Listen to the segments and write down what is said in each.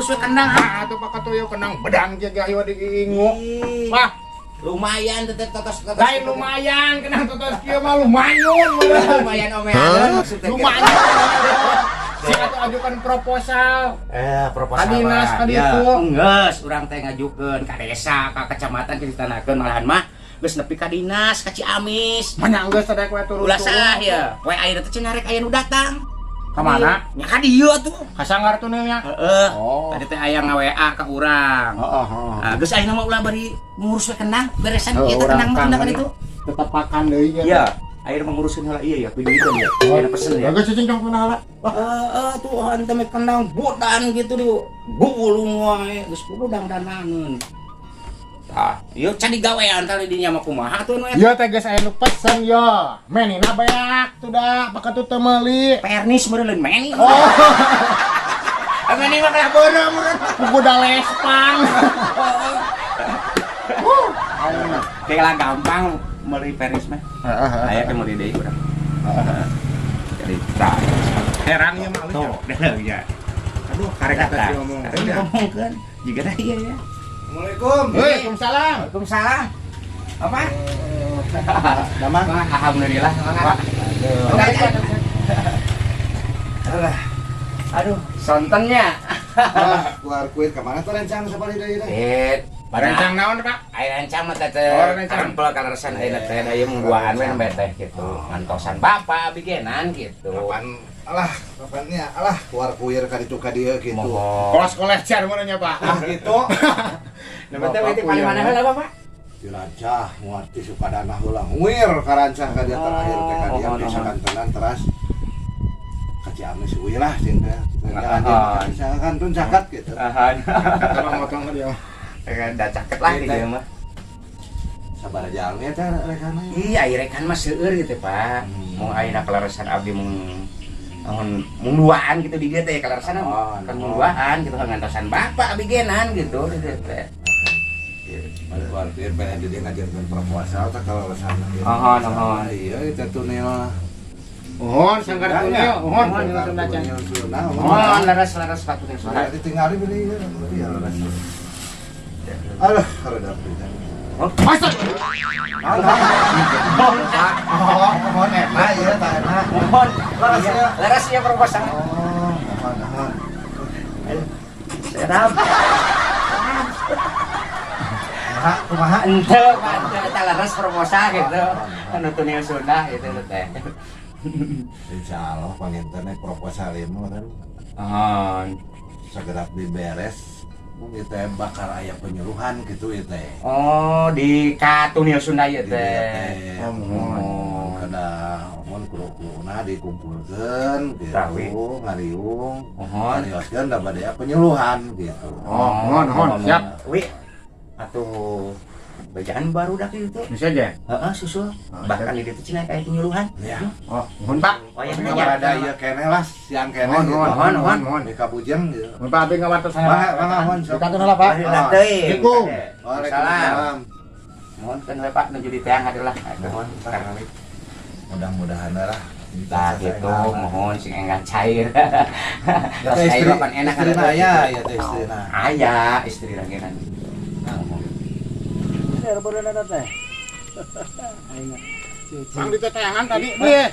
ngurus we kendang. Atuh pak katuyo kenang bedang jaga hiwa diingu. Wah, Lumayan tetes. lain lumayan kenang totos kieu mah lumayan. Lumayan omelan maksudnya. Lumayan. Sing atuh ajukan proposal. Proposal. Ka dinas ka Ya, ditu. geus urang teh ngajukeun ka desa, ka kecamatan ditanakeun malahan mah geus nepi ka dinas, ka Ciamis. Mana geus teh we turun. Ulah sah ya. We ayeuna teh cenah rek aya nu datang. Ka mana? Nya ka dieu atuh. Ka sanggar tuh nya. Heeh. Oh. Tadi teh aya nga-WA ka urang. Heeh. Nah, geus ayeuna mah ulah bari ngurus we kendang, beresan Oh, ieu teh urang kendang kan itu. Tetepakan deui nya. Iya. Ayeuna mah nguruskeun heula ieu ya, piduikeun ya. Ayeuna pesen ya. Geus cicing kana hala. Tuh hante mah kendang bodan gitu di gulung wae geus kudu dangdananeun. Tah, ieu can digawean tali dinya mah kumaha atuh nu Yo teh geus aya nu pesen yo. Menina beak tuh dah pakatu teu meuli. pernis meureun meni. Oh. Meni mah kalah beureuh meureun. Kuda lespang. Kayak lah gampang meuli pernis mah. Aya teh meuli deui urang. Jadi tah. Herang ieu mah Tuh, ya. Aduh, karek kata. Ngomongkeun jiga dah ieu ya. Assalamualaikum. Waalaikumsalam. Waalaikumsalam. Apa? Nama? Alhamdulillah. Pak. Aduh, sontennya. Keluar kuit kemana tuh rencang sabari deui teh? Rencang naon, Pak? Aya rencang mah teh teh. Oh, rencang. Karempel kaleresan ayeuna teh aya mungguaan we nembe teh kitu. Ngantosan bapa bigenan kitu. Kapannya keluar kuir ka ditu ka dieu gitu. Mohon. Kolas-kolas car meureunnya, Pak. Gitu. Nembe teh we paling mana heula Bapak? Dilacah muarti Sukadana heula nguir ka rancang ka dia terakhir teh ka dia bisa kantenan teras ka Ciamis euy lah sing teh. Bisa kantun cakat gitu. Kalau motong dia. Da caket lah di dieu mah. Sabar aja alnya teh rekana. Iya, irekan mah seueur gitu, Pak. Mau ayeuna kaleresan abdi mung duaan gitu di dieu teh kaleresan kan mung duaan gitu kan ngantosan bapak bigenan gitu di dieu teh. Balik keluar kuir pengen dia ngajarkeun proposal teh kalau resana. Nuhun. Iya itu tuh nih mah. Mohon sanggar tunyo, mohon Sunda can. Mohon laras patuh teh suara. Ditinggali beli ya laras. Alah, kalau dapet. Masuk. Mohon enak ya, tak enak. Mohon laras ya proposal. Mohon. Sedap. Kumaha? Ente Pak, eta laras proposal gitu. Anu tunil Sunda itu teh. Insyaallah panginten proposal ieu kan Mohon. segera diberes. Mungkin teh bakal aya penyuluhan gitu ya teh. Oh, di Katunil Sunda ya teh. Kada mun kudu-kuduna dikumpulkeun gitu, ngariung, ngarioskeun da bade penyuluhan gitu. Mohon, siap. Wi, atuh bejaan baru dah gitu. Bisa aja. Heeh, susul. Bahkan di ditu cenah kayak penyuluhan. Ya. Oh, mohon Pak. Oh, ya Kabar ada ieu keneh lah, siang keneh. Mohon. Di Kabujeng gitu. Mohon Pak abdi ngawantos saya. Mohon. Dikatun heula Pak. Assalamualaikum. Waalaikumsalam. Mohon kan we Pak nuju di teang adalah. Mohon karena Mudah-mudahan lah. tah gitu mohon sing enggak cair. Ya Tos teh cair istri pan enak istrina aya, ya teh istrina. Aya istri lagi nanti. Bang di teteangan tadi, Beh.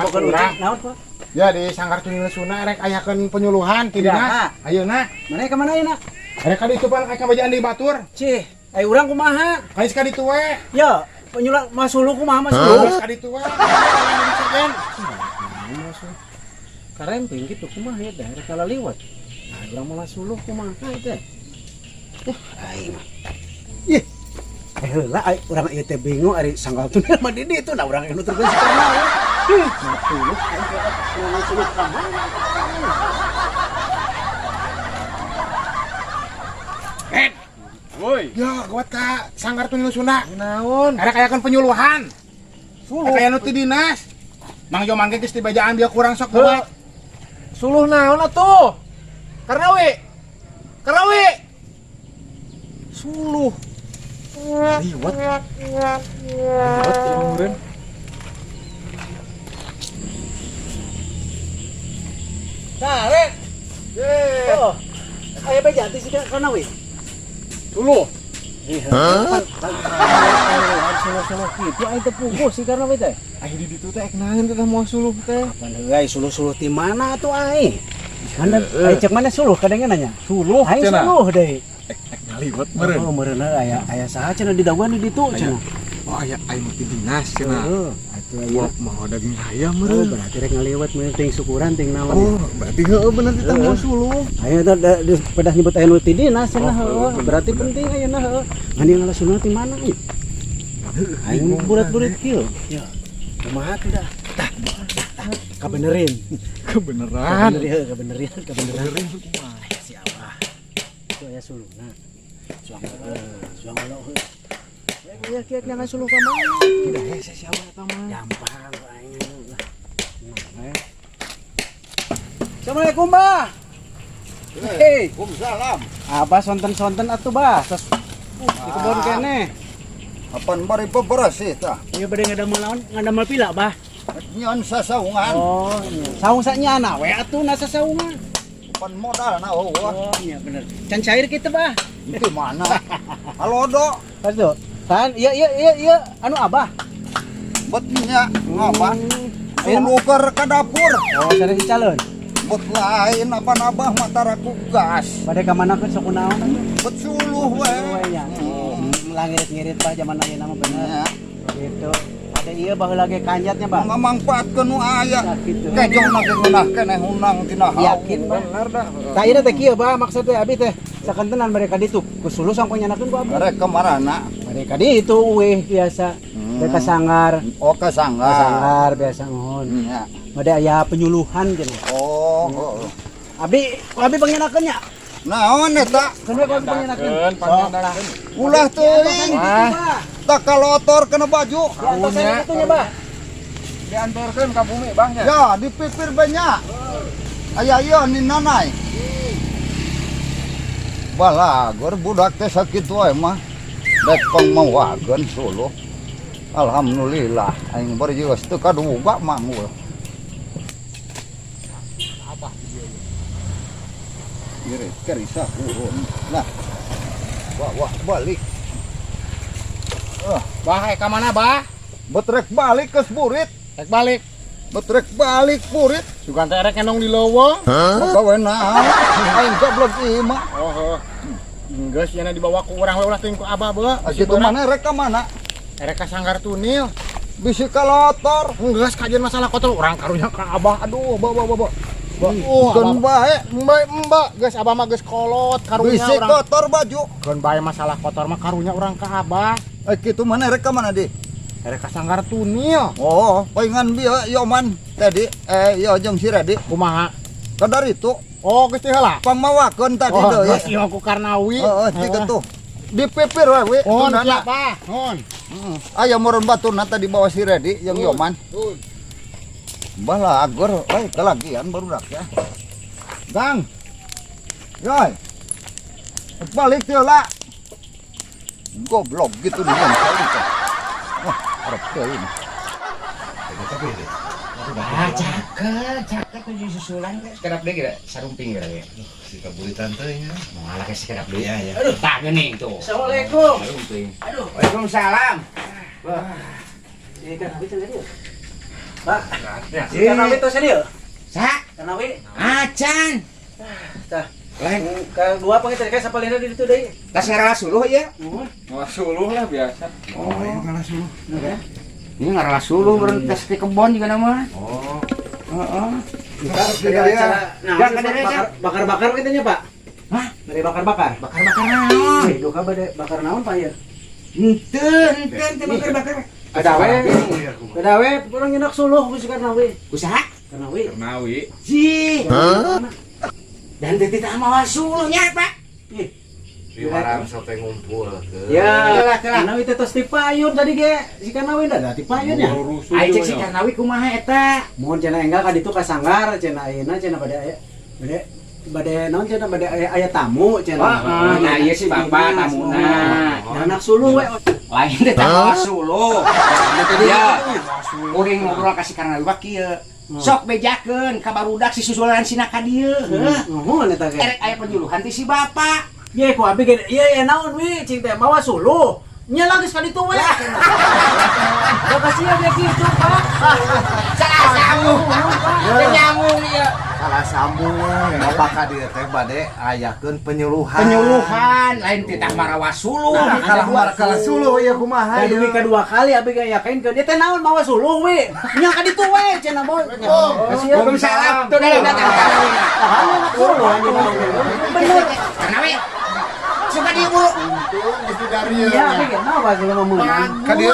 bukan urang. Naon, Pak? Ya di Sanggar Tunil Sunda rek ayakeun penyuluhan ti dinas. Ayeuna. Mana ka mana enak? Rek ka ditu pan ka bajaan di batur. Cih, ai urang kumaha? Kais ka ditu we. Ya, penyulang masuluh kumaha masuluh? Ka ditu we. Karemping gitu kumaha ya dah rek kala liwat. Nah, urang malah suluh kumaha teh. Ai mah. Ih. Heula ai urang ieu teh bingung ari Sanggal Tunil mah di ditu nah urang anu tergeus kana. Masuluh ai masuluh kumaha? Woi. Ya, gawat ka Sanggar Tunil Sunda. Naon? Rek ayakeun penyuluhan. Suluh. Kayak nu ti dinas. Mang Joman ge geus di bajaan dia kurang sok bae. Suluh naon atuh? Karnawi. Karnawi. Suluh. Liwat. Liwat meureun. Nah, Ren. Oh. aya bae jati sih kana we. Suluh. Suluh kitu aya teu puguh sih karena we teh. Ayo di ditu teh naeun teh moal suluh teh. Pan heula suluh-suluh ti mana atuh ai? Anda aya cek mana suluh kadang nanya. Suluh Aing cenah. suluh deui. Ngaliwat meureun. Oh, meureun aya saha cenah di daguan di ditu cenah. Oh aya mah di dinas cenah. Heeh. Atuh aya. Mau daging ayam Oh, meureun. berarti rek ngaliwat meureun ting syukuran ting naon. Oh, berarti heueuh bener teh moal suluh. Ayo teh pedah nyebut aya nu ti dinas cenah heueuh. Berarti penting ayeuna heueuh. Andi ngalasunna ti mana ieu? Aing burat-burit kieu. Ya. Kumaha teh dah? Kabenerin. Kebeneran. Kabenerin. Si Abah. Itu aya suluna. Suang lo. Ya kieu jangan suluh ka mana? Tidak hese si Abah eta mah. Gampang aing. Assalamualaikum, Bah. Hei, Waalaikumsalam. Abah sonten-sonten atuh, Bah. Tos di kebon kene. Apan bari beberesih tah. Ieu bade ngadamel pila, Bah. Nyon sasaungan. Oh, iya. Saung sanyana we atuh na sasaungan. Apan modalna eueuh. Oh, iya bener. Can cair kitu, Bah. Di mana? Halodo. Pasti. Kan, iya anu Abah. Betnya apa? Suluker ka dapur. Oh, sare si calon. Bet lain apa nabah matara ku gas. Bade ka mana kun sok naon? Bet suluh we. Ya. Lah ngirit-ngirit Bah zaman ayeuna mah bener. Ya. Gitu. Ada iya baheula ge kanjatnya, Bah. Ngamangpaatkeun nu aya. Ya, gitu. Kejong ge ngeunah keneh hunang tina haus. Yakin, Bah? Tah ieu teh kieu, Bah, maksud teh abi teh sakantenan mereka ditu. Kusuluh sangko nyanakeun ku abi. Rek kemarana. Mereka di itu weh biasa. Mereka sanggar. Oh ka sanggar. Sanggar biasa mohon. Ya. Ada aya penyuluhan cenah. Oh. Abi pangenakeun nya. Naon eta? Kan we kudu pangenakeun. Ulah teuing. Tak kalotor kena baju. Ya, itunya, Bah. Diantarkeun ka bumi Bahnya. Ya, dipipir banyak. Aya ni nanai. Balagor budak teh sakitu wae mah. Dek pangmawageun suluh. Alhamdulillah aing bari geus teu kaduga mangul. Apa ieu? Ire kerisa urun. Nah. Wah balik. Bah ka mana, Bah? Betrek balik ke Burit. Rek balik. Betrek balik Burit. Sugan teh rek enong di leuweung. Gawe naon? Aing goblok ieu mah. Oh, heuh. Geus cenah dibawa ku urang we ulah teuing ku Abah beuh. Kitu mana rek ka mana? Rek ka sanggar tunil. Bisi kalotor. Geus kajian masalah kotor urang karunya ka Abah. Aduh, bawa. Keun bae. Mbak, geus Abah mah geus kolot karunya Bisi urang. kotor baju. Keun bae masalah kotor mah karunya urang ka Abah. Kitu mana rek ka mana di? Rek ka sanggar tunil. Oh, paingan bieu Yoman tadi yo jeung si Redi. Kumaha? Kadar itu Oh, geus teh heula. pangmawakeun tadi Oh, deui. geus ieu ku Karnawi. Heeh, kitu. Dipipir we. Oh, tunana. siap, Pak. Hon. Aya meureun baturna tadi bawa si Redi jeung Yoman. Balagor, kelagian barudak ya. Gang. Yoy. Balik teh lah. Goblok gitu dia. Wah, arep teuing. Cakep tuh susulan sekedap deui geura sarumping geura ya. Si kaburitan teh nya. Moal ke sekedap deui. Iya. Aduh, tah geuning tuh. Assalamualaikum. Sarumping. Aduh, waalaikumsalam. Ini kan abi teh dia. Pak, Ya. kan abi teh dia. Sa, Kan abi. acan. Tah, Lain ka dua panggil teh sapalina di ditu deui. tas ngara suluh ya. Suluh lah biasa. Oh, ini ngara suluh beureun tes di kebon juga nama. Oh, Heeh. Nah, bakar-bakar kitanya, Pak. Hah? Bade bakar-bakar. Bakar-bakar naon? Duka bade bakar naon, Pak ya? Henteu bakar-bakar. Kadawe urang nyenak suluh ku karena we. Usaha? Karena we. Karnawi. Ji. Dan teh teh mawa suluhnya, Pak. di barang sampai ngumpul ke. Ya, karena we teh tos ti payun tadi ge. Si karena we da ti payun ya. Ai cek si Karnawi kumaha eta? Mun cenah enggal ka ditu ka sanggar cenah ayeuna cenah bade naon cenah bade aya tamu cenah. Nah, ieu si bapak tamuna. Anak suluh we. Lain teh teh mawa suluh. Ya. Kuring ngobrol ka si Karnawi bak kieu. sok bejakeun ka barudak si susulan sina ka dieu. Nuhun eta ge. Erek aya penyuluhan ti si bapak. Ye ku abi ge ieu naon wi cing teh mawa suluh. Nya lagi sekali tuh we. Da kasihan dia kitu, Pak. Salah sambung. Nyambung ieu. Salah sambung apakah dia teh bade ayakeun penyuluhan Lain titah marawa suluh. kalah markala suluh ieu kumaha Da duwi kedua kali abi ge yakinkeun dia teh naon mawa suluh we. Nya ka ditu we cenah boy. Waalaikumsalam. Tuh dah datang. Suluh anjing. Bener. Karena we suka dibu. Mesti dari Iya, abi ge naon suluh meunang. ka dieu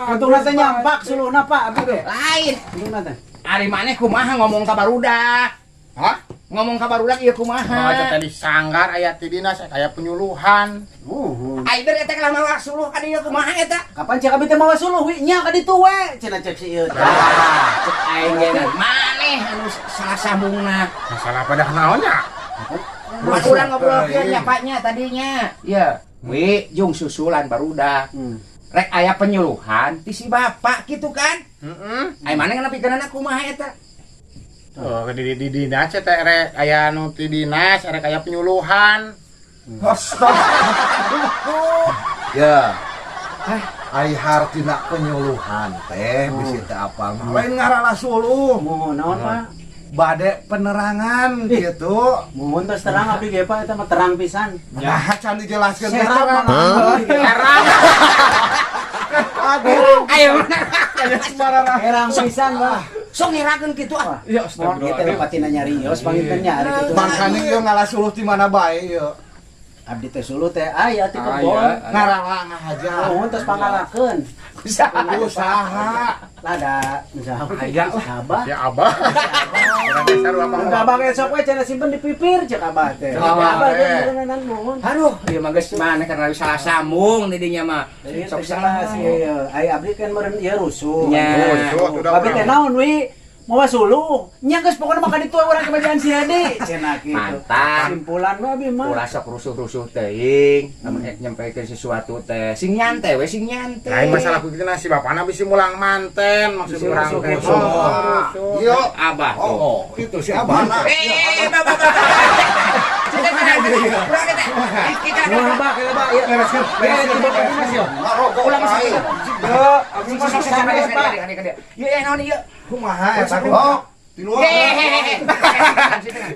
Untuk nanti nyampak suluhna Pak abi ge. Lain. Untuk nanti. Ari maneh kumaha ngomong ka barudak? Hah? Ngomong ka barudak ieu Oh, kumaha? eta tadi sanggar aya ti dinas aya penyuluhan. Aider eta kalau mawa suluh ka dieu kumaha eta? Kapan cek abi teh mawa suluh wi nya ka ditu we cenah cek si ieu. Cek aing ge maneh anu salah sambungna. Masalah pada naonnya? Buat urang ngobrolkeun nya Paknya tadinya. Iya. Wi jung susulan barudak. Rek aya penyuluhan ti si bapak gitu kan? Heeh. Ai maneh ngapikeunana kumaha eta? Oh, di dinas teh rek aya nu ti dinas rek aya penyuluhan. ya ai hartina penyuluhan teh bisi teh apal mah lain ngarana suluh Mohon naon Pak? bade penerangan gitu Mohon terus terang abi ge Pak eta mah terang pisan. nah can dijelaskeun teh Serang. Herang. Ayo Herang pisan Pak. sok ngerakeun kitu ah. Ya astagfirullah. Kita patina nyarios panginten nyari kitu. makanya ieu ngalah suluh ti mana bae ieu Abdi teh suluh teh aya ti kebon. ngarana ngahaja Mohon terus pangalakeun. usaha Lada usaha aya sabar. Ya abah. Orang dasar apa? Mun abah ge sok we cenah simpen di pipir cek abah teh. Abah ge beneran mohon. Aduh, ieu mah geus maneh karena salah sambung di dinya mah. Jadi Sok salah si ai abdi kan meureun ieu rusuh. Nya. Tapi teh naon wi? Mawa suluh. Nya geus pokona makan ditu urang kebajaan si Hadi. Cenah kitu. Mantap. Simpulan mah abi mah. Ulah sok rusuh-rusuh teuing, lamun nyampekeun sesuatu teh sing nyantai we sing nyantai. Lain masalah begitu si bapana bisi mulang manten maksud Bisi urang teh. rusuh. Iya. Abah tuh. Oh, itu si abah nah. Bapak. Kita kita Mohon Pak, kita Pak. Ya, itu Bapak Dimas ya. Ngarokok ulang lain. masih. Yo, abdi Sok masuk sana ya, Pak. Iya naon ieu? Kumaha eta oh di luar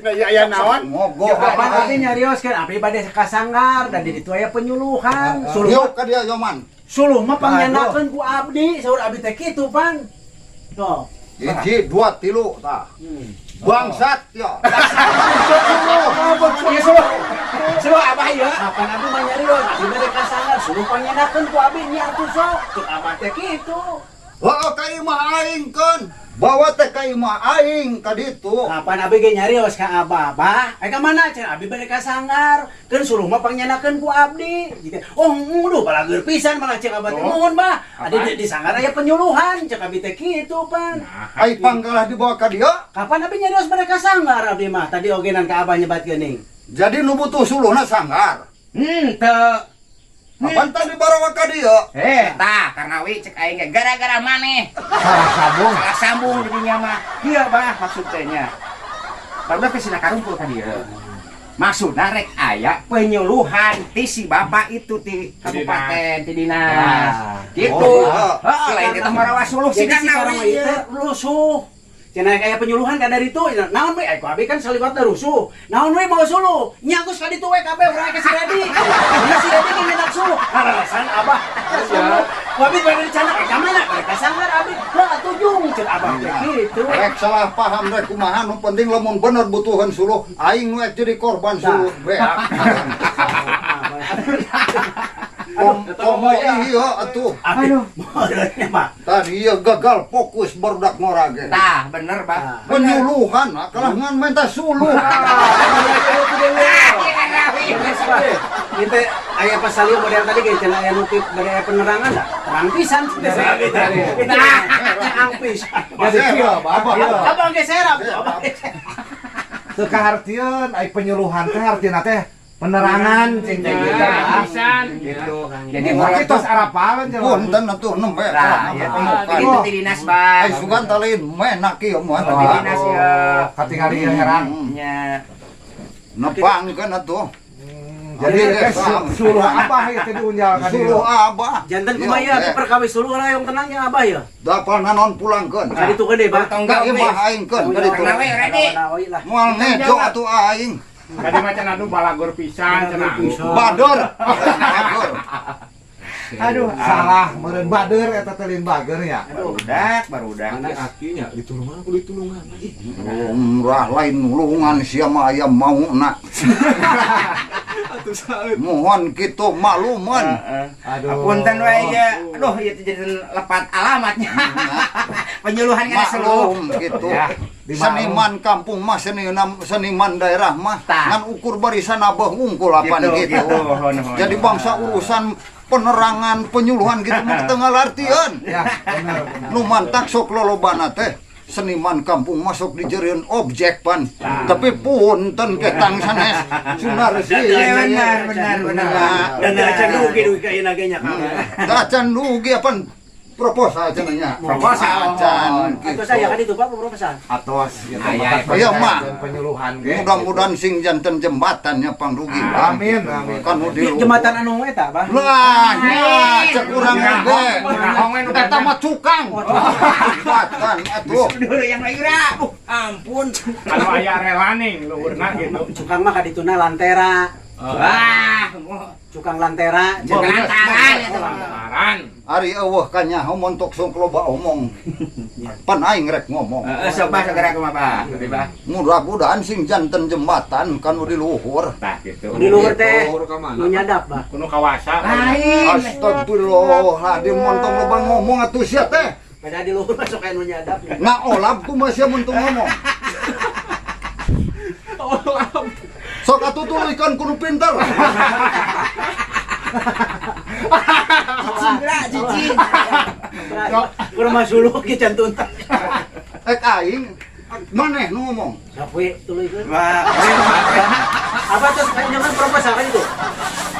Nah, ya naon? mogok Kapan tadi nyarios kan abdi bade kasanggar dan di ditu aya penyuluhan. Suluh yuk ka dia yoman suluh mah pangenakeun ku abdi, saur abdi teh kitu pan. Tuh. hiji dua tilu tah bangsat ya Suluh abah ieu. Kapan abdi mah nyarios, abdi bade kasanggar, suluh pangenakeun ku abdi nya atuh sok. Cek abah teh kitu. wah ka imah aing kan bawa teh ka imah aing ka ditu Kapan abdi ge nyarios ka abah, Bah? Ka mana cenah abdi bade kasanggar. Keun suluh mah pangenakeun ku abdi. Gitu. Oh, nguduh balageur pisan malah cek abah teh. Mohon, Bah. Adi di sanggar aya penyuluhan, cek abdi teh kitu pan. ai panggalah dibawa ka dia Kapan abdi nyarios bade kasanggar abdi mah? Tadi ogenan ka abah nyebat geuning. jadi nu butuh suluhna sanggar Teu. kapan tadi dibawa ka dia Tah, karena wi cek aing ge gara-gara maneh. salah sambung Salah sambung jadinya mah. Iya, Bah, maksud teh nya. Barudak ke sina karumpul ka dieu. Maksudna rek aya penyuluhan ti si bapak itu ti kabupaten ti dinas. Gitu. Oh, Heeh, lain kita marawa suluh Jadi sigan si karang nawi. ieu rusuh. Cenah kayak penyuluhan ka dari itu. Naon we? Ku abi kan saliwatna rusuh. Naon we mau suluh? Nya geus ka ditu we kabeh urang ke si Radi. Nya si Radi ge ngedak suluh. Alasan abah. Ku abi bade dicanak ka mana? Mereka sanggar abi. Lah atuh jung ceuk abah teh kitu. rek salah paham rek kumaha nu penting lamun bener butuhan suluh aing nu jadi korban suluh beak Komo iya atuh Aduh, modalnya mah. tadi ieu gagal fokus barudak ngorage Tah, bener, Bah. penyuluhan kalah ngan minta suluh Itu aya pasalieu model tadi ge cenah aya nutip bade aya penerangan da. Terang pisan teh sabi tadi. Terang pisan. Jadi kieu abah Abang ge serap. teu kahartieun ai penyuluhan teh artina teh penerangan cing Ya, gitu. pisan. Gitu. Jadi Jadi orang kita arapalan jeung. Punten atuh nembe Nah, ya, itu di dinas bang. Ai sugan talin menak ieu mah. Di dinas ya. Katingali heran. Ya. Nepangkeun atuh. Jadi suruh apa itu diunjal ka Suruh dia. abah. Jantan Iya, kumaya oke. perkawis suluh rayong tenangnya abah ya. Dapal nanon pulangkeun. Jadi itu gede bah. Tonggal Ka imah aing keun ka ditu. Kenapa ya, Redi? Moal ngejo atuh aing. Tadi macan adu balagor pisan cenah. Bador. Bador. Aduh, Salah meureun bader eta teh lin bager ya. barudak. Akinya ditulungan aku ditulungan. Umrah lain nulungan sia mah aya mauna. Mohon kitu makluman. Aduh. Punten wae ya. Aduh, ieu teh jadi lepat alamatnya. Penyuluhan kana seluruh. Maklum gitu. Ya, di Seniman kampung mah seniman daerah mah Tah. ngan ukur barisan abah wungkul apan gitu. Jadi bangsa urusan penerangan penyuluhan gitu mah teu ngalartieun. Ya, bener. Nu mantak sok lolobana teh seniman kampung masuk dijeureun objek pan. Tapi punten ketang sanes sunar sih. Benar. Dan acan dugi dugi ka ieu nagenya ka. Dacan dugi apan proposal cenanya. Proposal. Acan Itu saya kan itu Pak proposal. Atos gitu. Aya, aya mah. Penyuluhan ge. Mudah-mudahan sing janten jembatannya pangrugi. Amin, amin. Kan nu Di di jembatan anu eta Bah. lah, nya cek urang ge. Eta mah cukang. Jembatan atuh. Dulu yang laira. Ampun. Anu aya relaning luhurna gitu. Cukang mah ka dituna lantera. Wah, Cukang lantera. jangan lantaran itu. Lantaran. Ari eueuh ka nyaho montok sok loba omong. Pan aing rek ngomong. Sok bah segera kumaha bah. Tadi bah. Mudah-mudahan sing janten jembatan kan di luhur. Tah gitu. Di luhur teh Luhur ka mana? nu nyadap Bah. Kuno kawasa. Lain. Astagfirullahaladzim montong loba ngomong atuh sia teh. Beda di luhur masuk ka nu nyadap. Ngaolab ku masih montong ngomong. Sok atuh tuluykeun kudu pinter. Cicing. Kudu masuluh ki cantun. Ek aing maneh nu ngomong. Sapoe tuluykeun. Wah, Apa terus jangan proposal kan itu?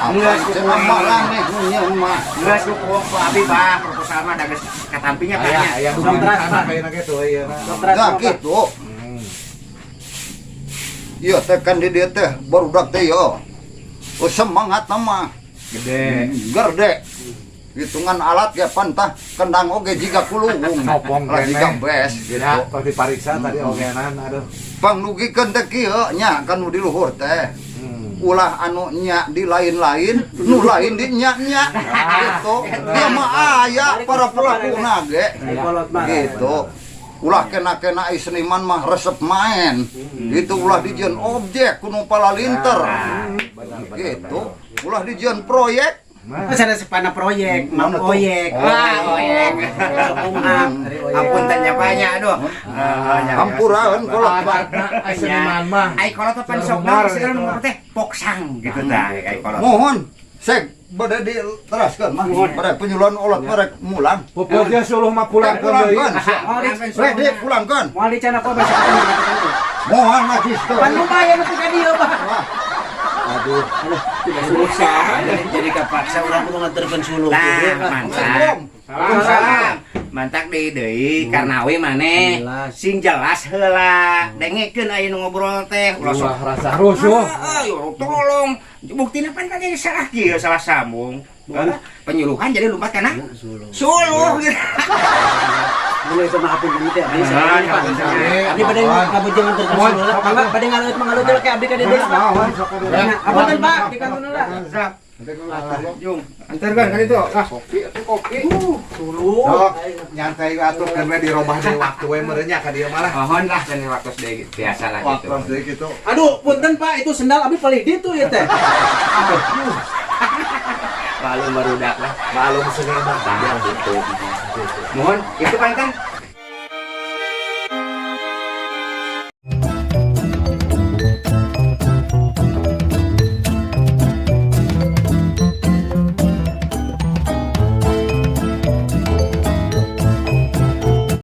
Enggak cenah malane nyeun mah. geus ku abi bah proposal mah da geus katampinya Aya, banyak. aya dugi di sana kayaknya gitu ieu. Nah gitu. Iya teh kan di dieu teh barudak teh yo. Oh semangat mah Gede. gerde. Hitungan alat ge pantah kendang oge jiga kuluwung. Nopong Lah jiga kene. bes Ya, gitu. pas dipariksa tadi ogenan aduh. Panglugikeun teh kieu nya kan nu di luhur teh. Ulah anu nya di lain-lain, nu lain di nya-nya. Gitu. Dia mah aya para pelakuna ge. Kolot mah. Gitu. Ulah kena-kena ai seniman mah resep main. Gitu ulah dijieun objek kudu palalinter. Gitu. Ulah dijieun proyek. Terus ada sepana proyek, Mana tuh? proyek. Wah, oyek. Ampun tanya banyak aduh. Hampuraeun kolot Seniman mah. Ai kolot pan sok Benar, segala gitu. nu teh poksang gitu tah ai kolot. Mohon sek bade diteraskeun mah. Bade penyuluhan olot merek mulang. Puputnya suluh mah pulang Pulang deui. kan. Rek pulangkeun. Mau di cana kok besok itu. Mohon najis teh. Pan lumayan itu ka dieu, Bah. Aduh. Susah. Jadi kapaksa urang kudu nganterkeun suluh. Nah, mantap. Salam. Mantak deui deui karena we maneh sing jelas heula. Dengekeun aya nu ngobrol teh. Ulah sok Ulah rasa rusuh. Ayo tolong. Buktina pan kan jadi salah kieu salah sambung. Penyuluhan jadi lompat kana suluh gitu. Dulu itu mah apun gitu ya. Ah, Abdi bade kamu jangan terkeun suluh. Mangga bade ngalut mangalut ke abdi ka dieu. Naon sok atuh. Apa kan Pak? Di kantor lah. Jung, antarkan kan itu. Ah, Suluh. Sok nyantai atuh karena dirobah deui waktu we meureun nya ka dieu mah lah. mohon lah dan waktu deui biasa lah gitu. Waktu deui gitu. Aduh, punten Pak, itu sendal abdi palidi tuh ya teh. Lalu barudak lah. Malum seniman. Mohon, itu kan